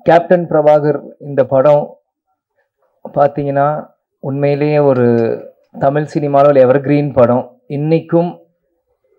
Captain Prabhakar இந்த படம் பார்த்தீங்கன்னா உண்மையிலேயே ஒரு தமிழ் சினிமாவில் ஒரு எவர்கிரீன் படம். இன்னைக்கும்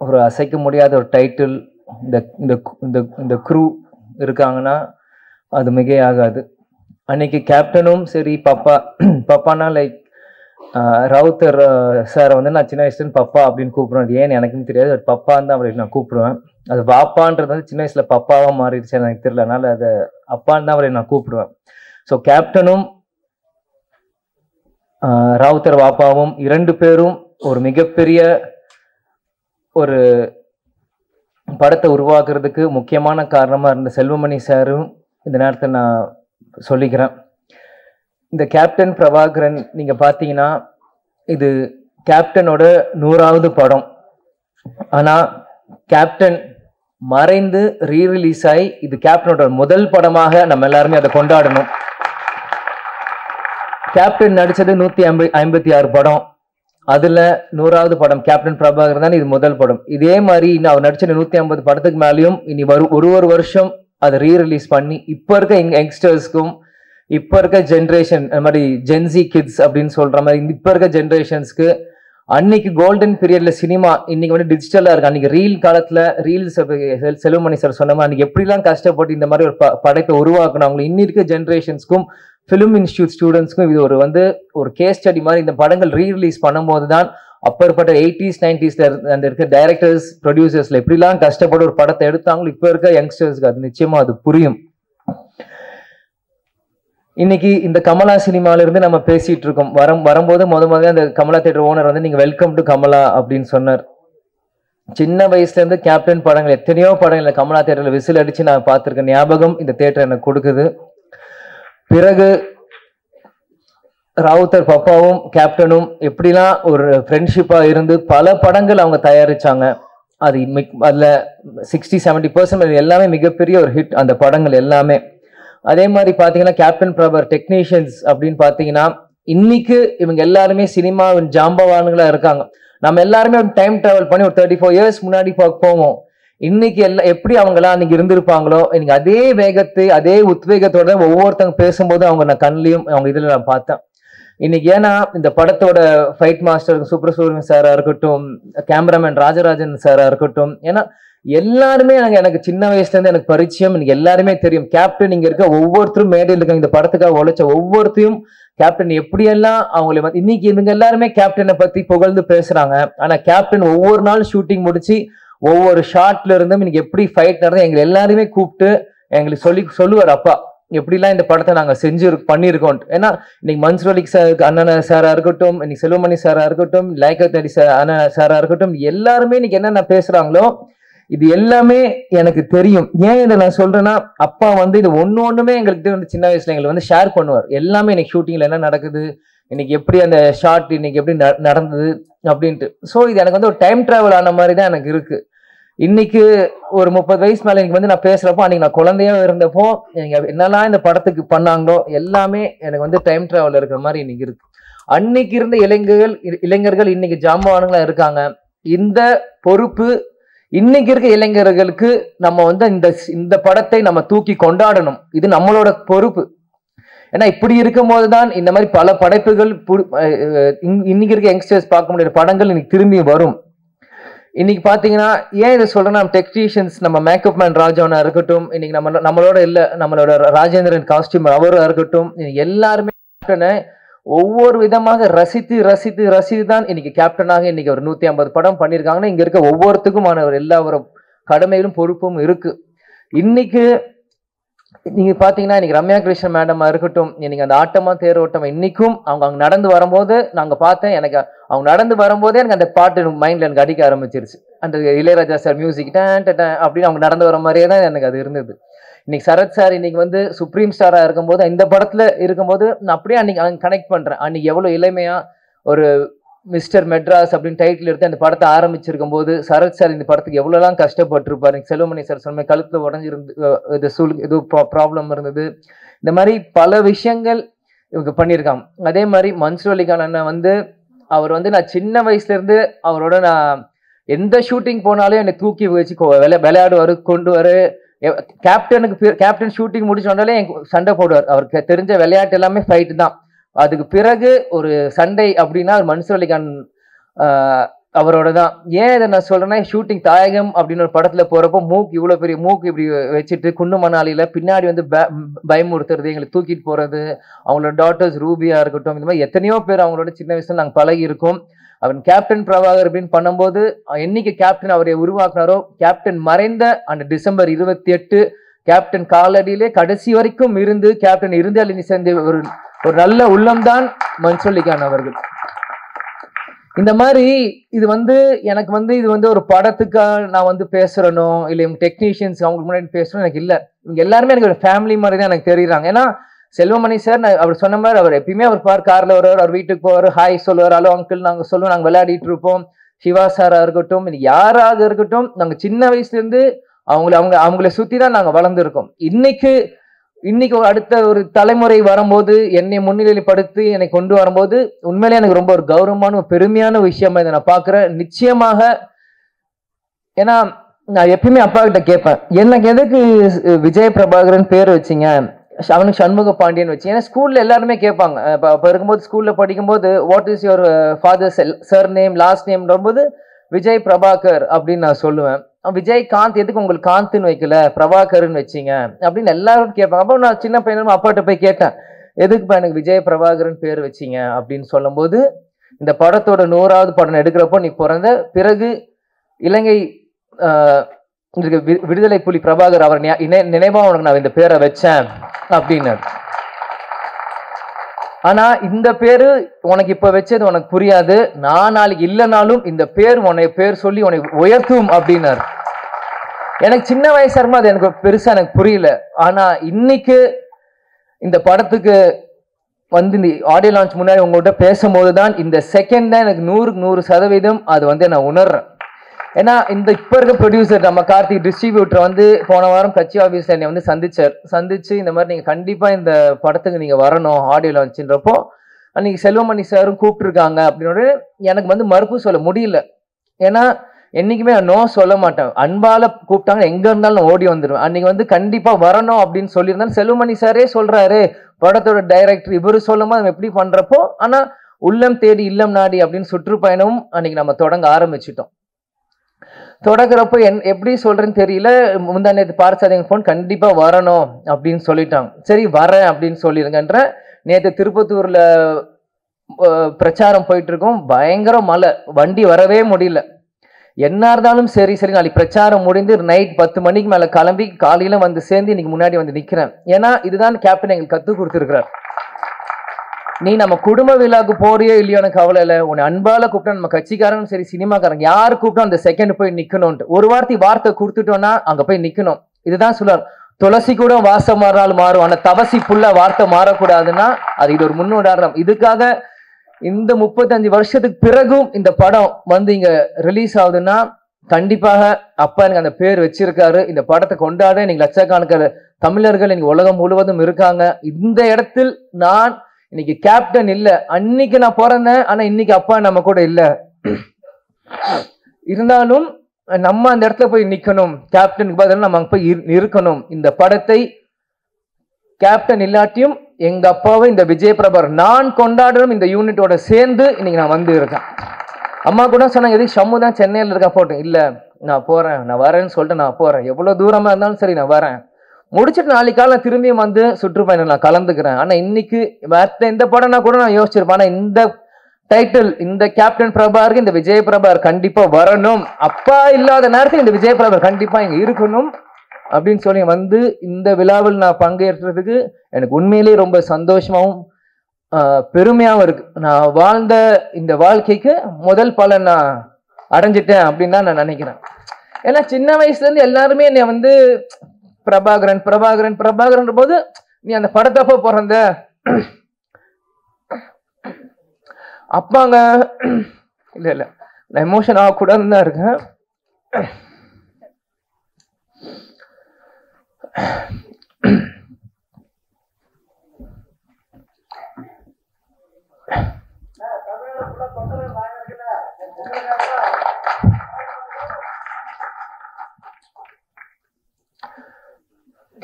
ஒரு அசைக்க முடியாத ஒரு டைட்டில். இந்த இந்த இந்த இந்த க்ரூ இருக்காங்கன்னா அது மிகையாகாது. அன்னைக்கு கேப்டனும் சரி, பப்பானா லைக் ராவுத்தர் சாரை வந்து நான் சின்ன வயசுலேருந்து பப்பா அப்படின்னு கூப்பிடுவேன். அது ஏன்னு எனக்கும் தெரியாது, அது பப்பான்னு தான் அவரை நான் கூப்பிடுவேன். அது வாப்பான்றது வந்து சின்ன வயசுல பப்பாவாக மாறிடுச்சு எனக்கு தெரியல, அதனால அதை அப்பான்னு தான் அவரை நான் கூப்பிடுவேன். ஸோ கேப்டனும் ராவுத்தர் வாப்பாவும் இரண்டு பேரும் ஒரு மிகப்பெரிய ஒரு படத்தை உருவாக்குறதுக்கு முக்கியமான காரணமாக இருந்த செல்வமணி சாரும் இந்த நேரத்தை நான் சொல்லிக்கிறேன். இந்த கேப்டன் பிரபாகரன் நீங்கள் பார்த்தீங்கன்னா இது கேப்டனோட 100வது படம். ஆனால் கேப்டன் மறைந்து ரீரிலீஸ் ஆகி இது கேப்டனோட முதல் படமாக நம்ம எல்லாருமே அதை கொண்டாடணும். கேப்டன் நடிச்சது 156 படம், அதுல 100வது படம் கேப்டன் பிரபாகர் தான் இது முதல் படம். இதே மாதிரி அவர் நடிச்ச 150 படத்துக்கு மேலேயும் இனி ஒரு வருஷம் அதை ரீரிலீஸ் பண்ணி இப்ப இருக்க யங்ஸ்டர்ஸ்க்கும் இப்ப இருக்க ஜென்ரேஷன் அந்த மாதிரி ஜென்சி கிட்ஸ் அப்படின்னு சொல்ற மாதிரி இப்ப இருக்க ஜென்ரேஷன்ஸ்க்கு அன்னைக்கு கோல்டன் பீரியட்ல சினிமா இன்னைக்கு வந்து டிஜிட்டலா இருக்கு. அன்னைக்கு ரீல் காலத்துல ரீல்ஸ் செல்வமணி சார் சொன்ன மாதிரி அன்னைக்கு எப்படிலாம் கஷ்டப்பட்டு இந்த மாதிரி ஒரு படைப்பை உருவாக்குனாங்களோ இன்னி இருக்க ஜென்ரேஷன்ஸ்க்கும் ஃபிலிம் இன்ஸ்டியூட் ஸ்டூடெண்ட்ஸ்க்கும் இது ஒரு கேஸ் ஸ்டடி மாதிரி. இந்த படங்கள் ரீரிலீஸ் பண்ணும்போது தான் அப்பற்பட்ட 80s 90s அந்த இருக்க டைரக்டர்ஸ் ப்ரொடியூசர்ஸ்ல எப்படிலாம் கஷ்டப்பட்டு ஒரு படத்தை எடுத்தாங்களோ இப்ப இருக்க யங்ஸ்டர்ஸ்க்கு அது நிச்சயமா அது புரியும். இன்னைக்கு இந்த கமலா சினிமால இருந்து நம்ம பேசிட்டு இருக்கோம். வரும்போது முதல்ல அந்த கமலா தியேட்டர் ஓனர் வந்து நீங்க வெல்கம் டு கமலா அப்படின்னு சொன்னார். சின்ன வயசுல இருந்து கேப்டன் படங்கள் எத்தனையோ படங்கள் கமலா தியேட்டர்ல விசில் அடிச்சு நான் பார்த்திருக்கேன். ஞாபகம் இந்த தியேட்டர் எனக்கு கொடுக்குது. பிறகு ராவுத்தர் பப்பாவும் கேப்டனும் எப்படிலாம் ஒரு ஃப்ரெண்ட்ஷிப்பா இருந்து பல படங்கள் அவங்க தயாரிச்சாங்க. அதுல 60-70% எல்லாமே மிகப்பெரிய ஒரு ஹிட் அந்த படங்கள் எல்லாமே. அதே மாதிரி பாத்தீங்கன்னா கேப்டன் பிரபாகர் டெக்னீஷியன்ஸ் அப்படின்னு பாத்தீங்கன்னா இன்னைக்கு இவங்க எல்லாருமே சினிமாவின் ஜாம்பவான்களா இருக்காங்க. நம்ம எல்லாருமே ஒரு டைம் டிராவல் பண்ணி ஒரு 34 இயர்ஸ் முன்னாடி போவோம். இன்னைக்கு எப்படி அவங்களாம் அன்னைக்கு இருந்திருப்பாங்களோ இன்னைக்கு அதே வேகத்தை அதே உத்வேகத்தோட ஒவ்வொருத்தவங்க பேசும்போது அவங்க நான் கண்ணிலையும் அவங்க இதுல நான் பார்த்தேன். இன்னைக்கு ஏன்னா இந்த படத்தோட ஃபைட் மாஸ்டர் சுப்ரசூரியன் சாரா இருக்கட்டும், கேமராமேன் ராஜராஜன் சாரா இருக்கட்டும், ஏன்னா எல்லாருமே எனக்கு சின்ன வயசுல இருந்து எனக்கு பரிச்சயம். எனக்கு எல்லாருமே தெரியும். கேப்டன் இங்க இருக்க ஒவ்வொருத்தரும் மேடையில் இருக்காங்க இந்த படத்துக்காக உழைச்ச ஒவ்வொருத்தையும் கேப்டன் எப்படியெல்லாம் அவங்களை வந்து இன்னைக்கு இவங்க எல்லாருமே கேப்டனை பத்தி புகழ்ந்து பேசுறாங்க. ஆனா கேப்டன் ஒவ்வொரு நாள் ஷூட்டிங் முடிச்சு ஒவ்வொரு ஷாட்ல இருந்தும் இன்னைக்கு எப்படி ஃபைட் நடந்தது எங்களை எல்லாருமே கூப்பிட்டு எங்களுக்கு சொல்லுவார், அப்பா எப்படிலாம் இந்த படத்தை நாங்க பண்ணியிருக்கோம். ஏன்னா இன்னைக்கு மன்சூர் அலி சார் அண்ணன் சாரா இருக்கட்டும், இன்னைக்கு செல்வமணி சாரா இருக்கட்டும், லைக்கத் அலி அண்ணன் சாரா இருக்கட்டும், எல்லாருமே இன்னைக்கு என்னென்ன பேசுறாங்களோ இது எல்லாமே எனக்கு தெரியும். ஏன் இதை நான் சொல்றேன்னா அப்பா வந்து இது ஒண்ணுமே எங்களுக்கு வந்து சின்ன வயசுல எங்களுக்கு வந்து ஷேர் பண்ணுவார். எல்லாமே இன்னைக்கு ஷூட்டிங்ல என்ன நடக்குது, இன்னைக்கு எப்படி அந்த ஷார்ட் இன்னைக்கு எப்படி நடந்தது அப்படின்ட்டு. ஸோ இது எனக்கு வந்து ஒரு டைம் டிராவல் ஆன மாதிரி தான் எனக்கு இருக்கு. இன்னைக்கு ஒரு 30 வயசு மேல எனக்கு வந்து நான் பேசுறப்போ அன்னைக்கு நான் குழந்தையா இருந்தப்போ என்னெல்லாம் இந்த படத்துக்கு பண்ணாங்களோ எல்லாமே எனக்கு வந்து டைம் டிராவல் இருக்கிற மாதிரி இன்னைக்கு இருக்கு. அன்னைக்கு இருந்த இளைஞர்கள் இன்னைக்கு ஜாம்பவான்களா இருக்காங்க. இந்த பொறுப்பு இன்னைக்கு இருக்க இளைஞர்களுக்கு நம்ம வந்து இந்த படத்தை நம்ம தூக்கி கொண்டாடணும். இது நம்மளோட பொறுப்பு. ஏன்னா இப்படி இருக்கும் போதுதான் இந்த மாதிரி பல படைப்புகள் இன்னைக்கு இருக்க யங்ஸ்டர்ஸ் பார்க்க முடியாத படங்கள் இன்னைக்கு திரும்பி வரும். இன்னைக்கு பாத்தீங்கன்னா ஏன் இதை சொல்றேன்னா டெக்னீஷியன்ஸ் நம்ம மேக்கப் மேன் ராஜாவனா இருக்கட்டும், இன்னைக்கு நம்மளோட இல்ல நம்மளோட ராஜேந்திரன் காஸ்டியூம் அவரா இருக்கட்டும், எல்லாருமே கேப்டனை ஒவ்வொரு விதமாக ரசித்து தான் இன்னைக்கு கேப்டனாக இன்னைக்கு ஒரு 150 படம் பண்ணியிருக்காங்கன்னா இங்க இருக்க ஒவ்வொருத்துக்குமான எல்லா ஒரு கடமையிலும் பொறுப்பும் இருக்கு. இன்னைக்கு நீங்க பாத்தீங்கன்னா இன்னைக்கு ரம்யா கிருஷ்ணன் மேடமா இருக்கட்டும், இன்னைக்கு அந்த ஆட்டமா தேரோட்டம் இன்னைக்கும் அவங்க நடந்து வரும்போது நாங்க பார்த்தேன். எனக்கு அவங்க நடந்து வரும்போதே எனக்கு அந்த பாட்டு மைண்ட்ல எனக்கு அடிக்க ஆரம்பிச்சிருச்சு. அந்த இளையராஜா சார் மியூசிக் அப்படின்னு அவங்க நடந்து வர மாதிரியே தான் எனக்கு அது இருந்தது. இன்னைக்கு சரத் சார் இன்னைக்கு வந்து சுப்ரீம் ஸ்டாரா இருக்கும்போது இந்த படத்துல இருக்கும்போது நான் அப்படியே அன்னைக்கு கனெக்ட் பண்றேன். அன்னைக்கு எவ்வளவு இளமையா ஒரு மிஸ்டர் மெட்ராஸ் அப்படின்னு டைட்டில் எடுத்து அந்த படத்தை ஆரம்பிச்சிருக்கும் போது சரத் சார் இந்த படத்துக்கு எவ்வளவுலாம் கஷ்டப்பட்டிருப்பாரு. செல்வமணி சார் சொன்ன கழுத்துல உடஞ்சிருந்து இது ப்ராப்ளம் இருந்தது. இந்த மாதிரி பல விஷயங்கள் இவங்க பண்ணியிருக்காங்க. அதே மாதிரி மன்சூர் அலிகான் அண்ணன் வந்து அவர் வந்து நான் சின்ன வயசுல இருந்து அவரோட நான் எந்த ஷூட்டிங் போனாலும் என்னை தூக்கி வச்சு விளையாடுவாரு, கொண்டு வர கேப்டன் ஷூட்டிங் முடிச்சு வந்தாலே சண்டை போடுவார். அவருக்கு தெரிஞ்ச விளையாட்டு எல்லாமே ஃபைட் தான். அதுக்கு பிறகு ஒரு சண்டை அப்படின்னா மன்சூர் அலிகான் அவரோட தான். ஏன் இதை நான் சொல்றேன்னா, ஷூட்டிங் தாயகம் அப்படின்னு ஒரு படத்துல போறப்போ மூக்கு இவ்வளவு பெரிய மூக்கு இப்படி வச்சுட்டு குண்டு மணாலியில பின்னாடி வந்து பயமுறுத்துறது, எங்களை தூக்கிட்டு போறது, அவங்களோட டாட்டர்ஸ் ரூபியா இருக்கட்டும், இந்த மாதிரி எத்தனையோ பேர் அவங்களோட சின்ன வயசுல நாங்கள் பழகி இருக்கோம். அவன் கேப்டன் பிரபாகர் அப்படின்னு பண்ணும்போது என்னைக்கு கேப்டன் அவரை உருவாக்குனாரோ, கேப்டன் மறைந்த அந்த டிசம்பர் 28 கேப்டன் காலடியிலே கடைசி வரைக்கும் இருந்து கேப்டன் இறுதி சேர்ந்த ஒரு நல்ல உள்ளம்தான் மன்சூர் அலிகான் அவர்கள். இந்த மாதிரி இது வந்து எனக்கு வந்து இது வந்து ஒரு படத்துக்காக நான் வந்து பேசுறனோ இல்லை இவங்க டெக்னீஷியன்ஸ் அவங்களுக்கு முன்னாடி பேசுறோம் எனக்கு இல்லை. இவங்க எல்லாருமே எனக்கு ஒரு ஃபேமிலி மாதிரி தான் எனக்கு தெரியுறாங்க. ஏன்னா செல்வமணி சார் அவர் சொன்ன மாதிரி அவர் எப்பயுமே அவர் கார்ல வருவார், அவர் வீட்டுக்கு போவார், ஹாய் சொல்லுவார், ஹலோ அங்கிள் நாங்கள் சொல்லுவோம், நாங்கள் விளையாடிட்டு இருப்போம். சிவா சாரா இருக்கட்டும், யாராக இருக்கட்டும், நாங்கள் சின்ன வயசுல இருந்து அவங்கள சுத்தி தான் நாங்கள் வளர்ந்துருக்கோம். இன்னைக்கு அடுத்த ஒரு தலைமுறை வரும்போது என்னை முன்னிலைப்படுத்தி என்னை கொண்டு வரும்போது உண்மையிலே எனக்கு ரொம்ப ஒரு கௌரவமான ஒரு பெருமையான விஷயமா இதை நான் பாக்குறேன். நிச்சயமாக ஏன்னா நான் எப்பயுமே அப்பா கிட்ட கேட்பேன், எனக்கு எதுக்கு விஜய் பிரபாகரன் பேர் வச்சிங்க, அவனுக்கு சண்முக பாண்டியன் வச்சு. ஏன்னா ஸ்கூல்ல எல்லாருமே கேட்பாங்க. இப்போ இருக்கும்போது ஸ்கூல்ல படிக்கும்போது what is your father sir name last name போது விஜய் பிரபாகர் அப்படின்னு நான் சொல்லுவேன். விஜய் காந்த் எதுக்கு உங்களுக்கு காந்த்னு வைக்கல பிரபாகர்னு வச்சிங்க அப்படின்னு எல்லாரும் கேட்பாங்க. அப்போ நான் சின்ன பையனும் அப்பாட்ட போய் கேட்டேன், எதுக்குப்பா எனக்கு விஜய் பிரபாகரன் பேர் வச்சிங்க அப்படின்னு சொல்லும் போது, இந்த படத்தோட 100வது படம் எடுக்கிறப்போ நீ பிறந்த பிறகு இலங்கை விடுதலை புலி பிரபாகர் அவர் நினைவா உனக்கு நான் இந்த பேரை வச்சேன் அப்படின்னு. ஆனா இந்த பேரு உனக்கு இப்ப வச்சது உனக்கு புரியாது, நான் நாளைக்கு இல்லைனாலும் இந்த பேர் உன்னைய பேர் சொல்லி உனக்கு உயர்த்தும் அப்படின்னாரு. எனக்கு சின்ன வயசா இருக்கும் அது எனக்கு பெருசா எனக்கு புரியல. ஆனா இன்னைக்கு இந்த படத்துக்கு வந்து இந்த ஆடியோ லான்ச் முன்னாடி உங்கள்கிட்ட பேசும்போது தான் இந்த செகண்ட் தான் எனக்கு 100% அது வந்து நான் உணர்றேன். ஏன்னா இந்த இப்ப இருக்க ப்ரொடியூசர் நம்ம கார்த்திக் டிஸ்ட்ரிபியூட்டர் வந்து போன வாரம் கட்சி ஆஃபீஸ்ல என்னை வந்து சந்திச்சு இந்த மாதிரி நீங்க கண்டிப்பா இந்த படத்துக்கு நீங்க வரணும் ஆடியோ லான்ச்ன்றப்போ அன்னைக்கு செல்வமணி சாரும் கூப்பிட்டுருக்காங்க அப்படின்னு எனக்கு வந்து மறுப்பு சொல்ல முடியல. ஏன்னா என்னைக்குமே நான் நோ சொல்ல மாட்டேன். அன்பால கூப்பிட்டாங்க எங்க இருந்தாலும் நான் ஓடி வந்துடுவேன். அன்னைக்கு வந்து கண்டிப்பா வரணும் அப்படின்னு சொல்லியிருந்தாலும் செல்வமணி சாரே சொல்றாரு, படத்தோட டைரக்டர் இவரு சொல்லும் போது நம்ம எப்படி பண்றப்போ, ஆனா உள்ளம் தேடி இல்லம் நாடி அப்படின்னு சுற்றுப்பயணமும் அன்னைக்கு நம்ம தொடங்க ஆரம்பிச்சிட்டோம். தொடங்குறப்போ எப்படி சொல்றேன்னு தெரியல, முந்தா நேற்று பார்த்தாதீங்க போன் கண்டிப்பா வரணும் அப்படின்னு சொல்லிட்டாங்க. சரி வரேன் அப்படின்னு சொல்லிருங்கன்ற. நேற்று திருப்பத்தூர்ல பிரச்சாரம் போயிட்டு இருக்கோம், பயங்கர மழை, வண்டி வரவே முடியல. என்ன இருந்தாலும் சரி நாளைக்கு பிரச்சாரம் முடிந்து நைட் 10 மணிக்கு மேல கிளம்பி காலையில வந்து சேர்ந்து இன்னைக்கு முன்னாடி வந்து நிக்கிறேன். ஏன்னா இதுதான் கேப்டன் எங்களுக்கு கத்து கொடுத்துருக்கிறார். நீ நம்ம குடும்ப விழாக்கு போறியோ இல்லையோ எனக்கு கவலை இல்லை, உன்னை அன்பால கூப்பிட்டா நம்ம கட்சிக்காரங்க சரி சினிமாக்காரங்க யாரு கூப்பிட்டோம் அந்த செகண்ட் போய் நிக்கணும்ட்டு ஒரு வார்த்தை கொடுத்துட்டோம்னா அங்க போய் நிக்கணும். இதுதான் சொல்லுவார், துளசி கூட வாசம் மாறினாலும் மாறும், ஆனா தவசி புள்ள வார்த்தை மாறக்கூடாதுன்னா அது இது ஒரு முன்னுதாரணம். இதுக்காக இந்த 35 வருஷத்துக்கு பிறகும் இந்த படம் வந்து இங்க ரிலீஸ் ஆகுதுன்னா கண்டிப்பாக அப்பா எனக்கு அந்த பேர் வச்சிருக்காரு. இந்த படத்தை கொண்டாட இன்னைக்கு லட்சக்கணக்கான தமிழர்கள் இன்னைக்கு உலகம் முழுவதும் இருக்காங்க. இந்த இடத்தில் நான் இன்னைக்கு கேப்டன் இல்ல, அன்னைக்கு நான் பிறந்தேன், ஆனா இன்னைக்கு அப்பா நம்ம கூட இல்ல. இருந்தாலும் நம்ம அந்த இடத்துல போய் நிக்கணும், கேப்டனுக்கு பதில் நம்ம அங்க போய் இருக்கணும். இந்த படத்தை கேப்டன் இல்லாட்டியும் எங்க அப்பாவை இந்த விஜய் பிரபாகர் நான் கொண்டாடுறோம் இந்த யூனிட்டோட சேர்ந்து இன்னைக்கு நான் வந்து இருக்கேன். அம்மா கூட சொன்னாங்க, எதுக்கு ஷம்மு தான் சென்னையில் இருக்கா போட்டேன், இல்ல நான் போறேன், நான் வரேன்னு சொல்லிட்டு நான் போறேன், எவ்வளவு தூரமா இருந்தாலும் சரி நான் வரேன், முடிச்சுட்டு நாளைக்கு காலை திரும்பியும் வந்து சுற்றுப்பயணம் நான் கலந்துக்கிறேன். ஆனா இன்னைக்கு மற்ற எந்த படம்னா கூட நான் யோசிச்சிருப்பேன், ஆனா இந்த டைட்டில் இந்த கேப்டன் பிரபாகருக்கு இந்த விஜய் பிரபாகர் கண்டிப்பா வரணும், அப்பா இல்லாத நேரத்தில் இந்த விஜய் பிரபாகர் கண்டிப்பா இங்க இருக்கணும் அப்படின்னு சொல்லி வந்து இந்த விழாவில் நான் பங்கேற்றதுக்கு எனக்கு உண்மையிலேயே ரொம்ப சந்தோஷமாவும் பெருமையாகவும் இருக்கு. நான் வாழ்ந்த இந்த வாழ்க்கைக்கு முதல் பலன் நான் அடைஞ்சிட்டேன் அப்படின்னு தான் நான் நினைக்கிறேன். ஏன்னா சின்ன வயசுல இருந்து எல்லாருமே என்னை வந்து பிரபாகரன் பிரபாகரன் பிரபாகரன் போது நீ அந்த படத்தப்ப பிறந்த அப்பாங்க இல்ல நான் எமோஷன் ஆகக்கூடாதுன்னு தான் இருக்கேன்.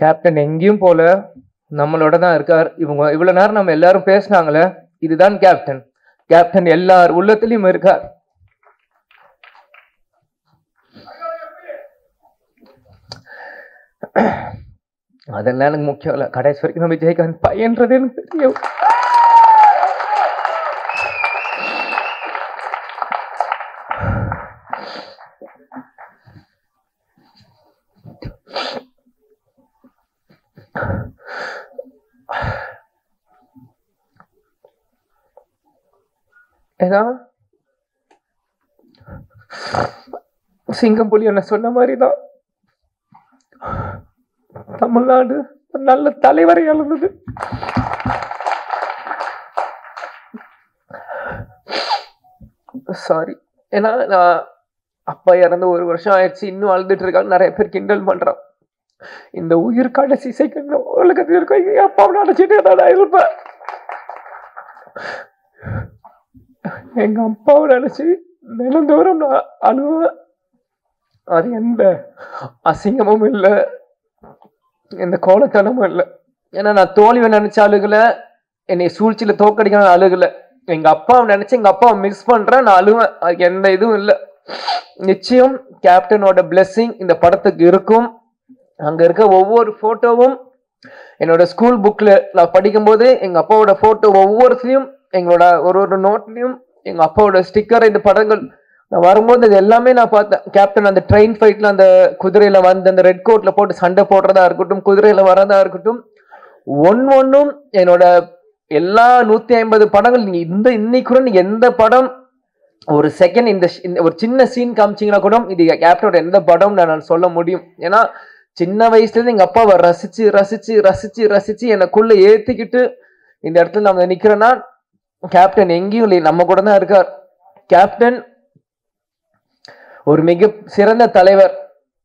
கேப்டன் எங்கேயும் போல, நம்மளோட தான் இருக்கார். இவங்க இவ்வளவு நேரம் நம்ம எல்லாரும் பேசினாங்களே, இதுதான் கேப்டன். கேப்டன் எல்லார் உள்ளத்திலையும் இருக்கார். அதெல்லாம் எனக்கு முக்கியம் இல்லை. கடைசி வரைக்கும் நம்ம விஜயகாந்த் பையன்றது எனக்கு தெரியும். ஏதா சிங்கம் புலி என்ன சொன்ன மாதிரிதான் தமிழ்நாடு நல்ல தலைவரை இழந்தது. சாரி. ஏன்னா நான் அப்பா இறந்து 1 வருஷம் ஆயிடுச்சு, இன்னும் அழுதுட்டு இருக்காங்க. நிறைய பேர் கிண்டல் பண்றான். இந்த உயிர் கடைசி செகண்ட் உலகத்தில் இருக்க அப்பாவை நினைச்சிட்டு நான் இருப்பேன். எங்க அப்பாவை நினைச்சு நிலந்தோறும் நான் அழுவேன். அது எந்த அசிங்கமும் இல்லை, எந்த கோலத்தனமும் இல்லை. ஏன்னா நான் தோல்வியை நினைச்ச அழுகல, என்னை சூழ்ச்சியில தோக்கடிக்கணும் அழுகல. எங்க அப்பாவை நினைச்சு எங்க அப்பாவை மிஸ் பண்றேன், நான் அழுவேன். அதுக்கு எந்த இதுவும் இல்லை. நிச்சயம் கேப்டனோட பிளெஸிங் இந்த படத்துக்கு இருக்கும். அங்க இருக்க ஒவ்வொரு போட்டோவும் என்னோட ஸ்கூல் புக்ல நான் படிக்கும்போது எங்க அப்பாவோட போட்டோ ஒவ்வொருத்தையும் எங்களோட ஒரு நோட்லயும் எங்க அப்பாவோட ஸ்டிக்கர், இந்த படங்கள் நான் வரும்போது இது எல்லாமே நான் பார்த்தேன். கேப்டன் அந்த ட்ரெயின் ஃபைட்ல அந்த குதிரையில வந்து அந்த ரெட் கோட்ல போட்டு சண்டை போடுறதா இருக்கட்டும், குதிரையில வரதா இருக்கட்டும், ஒன்னும் என்னோட எல்லா 150 படங்கள் நீங்க இன்னைக்கு கூட நீங்க எந்த படம் ஒரு செகண்ட் இந்த ஒரு சின்ன சீன் காமிச்சிங்கன்னா கூட இது கேப்டனோட எந்த படம் நான் சொல்ல முடியும். ஏன்னா சின்ன வயசுல இருந்து எங்க அப்பாவை ரசிச்சு ரசிச்சு ரசிச்சு ரசிச்சு எனக்குள்ள ஏத்திக்கிட்டு இந்த இடத்துல நம்ம நிக்கிறேன்னா கேப்டன் எங்கேயும் இல்லை, நம்ம கூட தான் இருக்கார். கேப்டன் ஒரு மிக சிறந்த தலைவர்.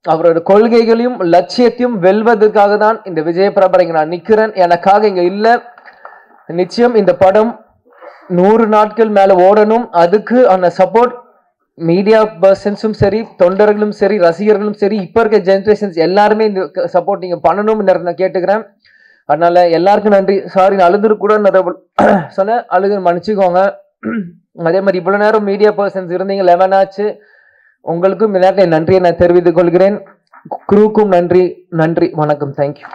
அவரோட கொள்கைகளையும் லட்சியத்தையும் வெல்வதற்காக தான் இந்த விஜய பிரபா இங்க நான் நிக்கிறேன். எனக்காக இங்க இல்ல. நிச்சயம் இந்த படம் 100 நாட்கள் மேல ஓடணும். அதுக்கு அந்த சப்போர்ட் மீடியா பர்சன்ஸும் சரி, தொண்டர்களும் சரி, ரசிகர்களும் சரி, இப்ப இருக்க ஜெனரேஷன்ஸ் எல்லாருமே இந்த சப்போர்ட் நீங்க பண்ணணும் நான் கேட்டுக்கிறேன். அதனால எல்லாருக்கும் நன்றி. சாரி நான் அழுதுரு கூட சொன்ன அழுது மன்னிச்சுக்கோங்க. அதே மாதிரி இவ்வளவு நேரம் மீடியா பர்சன்ஸ் இருந்தீங்க, 11 ஆச்சு. உங்களுக்கும் இந்த நேரத்தில் நன்றியை நான் தெரிவித்துக் கொள்கிறேன். குரூக்கும் நன்றி. நன்றி, வணக்கம், தேங்க்யூ.